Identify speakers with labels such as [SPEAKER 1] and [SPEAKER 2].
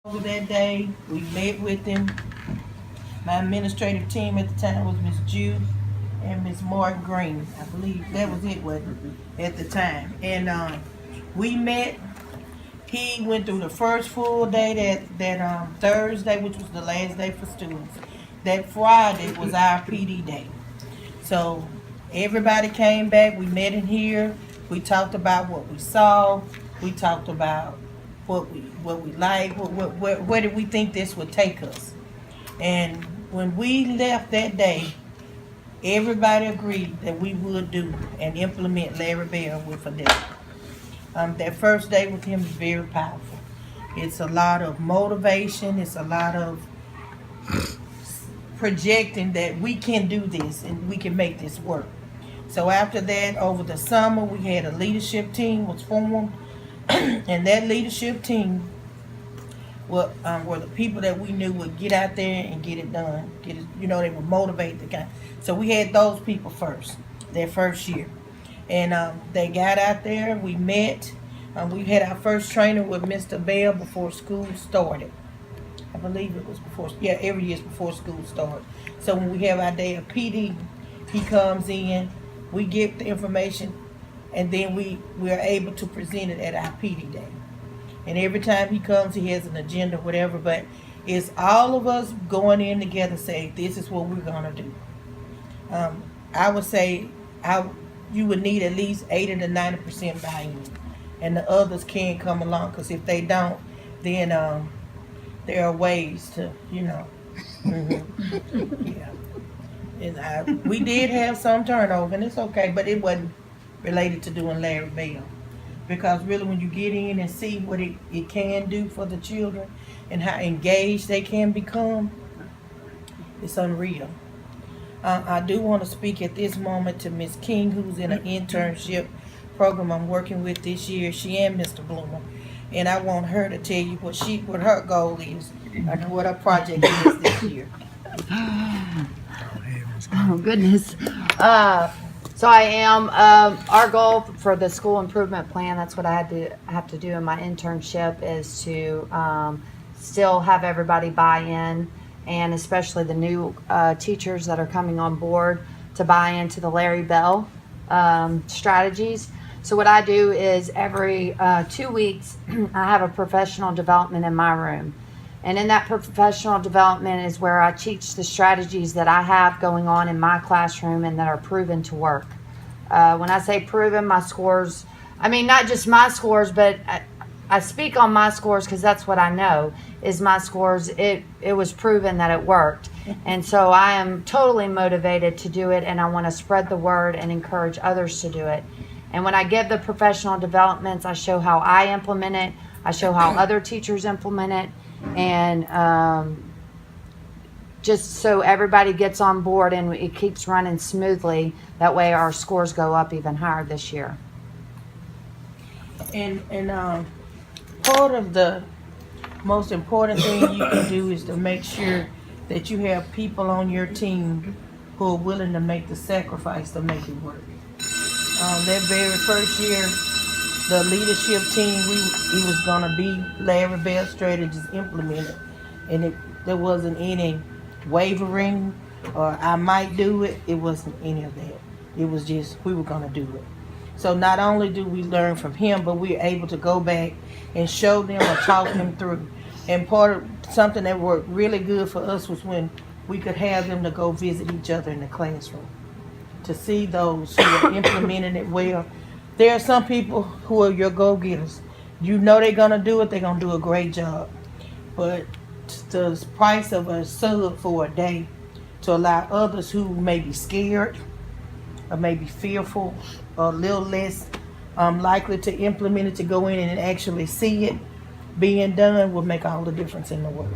[SPEAKER 1] Over that day, we met with them. My administrative team at the time was Miss Jude and Miss Martin Green. I believe that was it, wasn't it, at the time. And we met. He went through the first full day that Thursday, which was the last day for students. That Friday was our PD day. So everybody came back. We met in here. We talked about what we saw. We talked about what we like. Where did we think this would take us? And when we left that day, everybody agreed that we would do and implement Larry Bell with a day. That first day with him is very powerful. It's a lot of motivation. It's a lot of projecting that we can do this and we can make this work. So after that, over the summer, we had a leadership team was formed, and that leadership team were the people that we knew would get out there and get it done. They would motivate the guy. So we had those people first, their first year. And they got out there, we met. We had our first training with Mr. Bell before school started. I believe it was every year is before school starts. So when we have our day of PD, he comes in, we get the information, and then we are able to present it at our PD day. And every time he comes, he has an agenda, whatever, but it's all of us going in together saying, this is what we're going to do. I would say you would need at least 80 to 90% buy-in. And the others can come along, because if they don't, then there are ways to, Mm-hmm. Yeah. And we did have some turnover, and it's okay, but it wasn't related to doing Larry Bell. Because really when you get in and see what it can do for the children and how engaged they can become, it's unreal. I do want to speak at this moment to Miss King, who's in an internship program I'm working with this year. She and Mr. Bloomer. And I want her to tell you what her goal is and what her project is this year.
[SPEAKER 2] Oh, goodness. So I am, our goal for the school improvement plan, that's what I have to do in my internship, is to still have everybody buy in, and especially the new teachers that are coming on board to buy into the Larry Bell strategies. So what I do is every 2 weeks, I have a professional development in my room. And in that professional development is where I teach the strategies that I have going on in my classroom and that are proven to work. When I say proven, my scores, I mean not just my scores, but I speak on my scores because that's what I know is my scores. It was proven that it worked. And so I am totally motivated to do it, and I want to spread the word and encourage others to do it. And when I give the professional developments, I show how I implement it. I show how other teachers implement it. And just so everybody gets on board and it keeps running smoothly. That way our scores go up even higher this year.
[SPEAKER 1] And part of the most important thing you can do is to make sure that you have people on your team who are willing to make the sacrifice to make it work. That very first year, the leadership team, it was going to be Larry Bell strategies implemented. And there wasn't any wavering or I might do it. It wasn't any of that. It was just we were going to do it. So not only do we learn from him, but we're able to go back and show them or talk them through. And part of something that worked really good for us was when we could have them to go visit each other in the classroom to see those who are implementing it well. There are some people who are your go-getters. You know they're going to do it. They're going to do a great job. But the price of a sub for a day to allow others who may be scared or may be fearful or a little less likely to implement it, to go in and actually see it being done, will make all the difference in the world.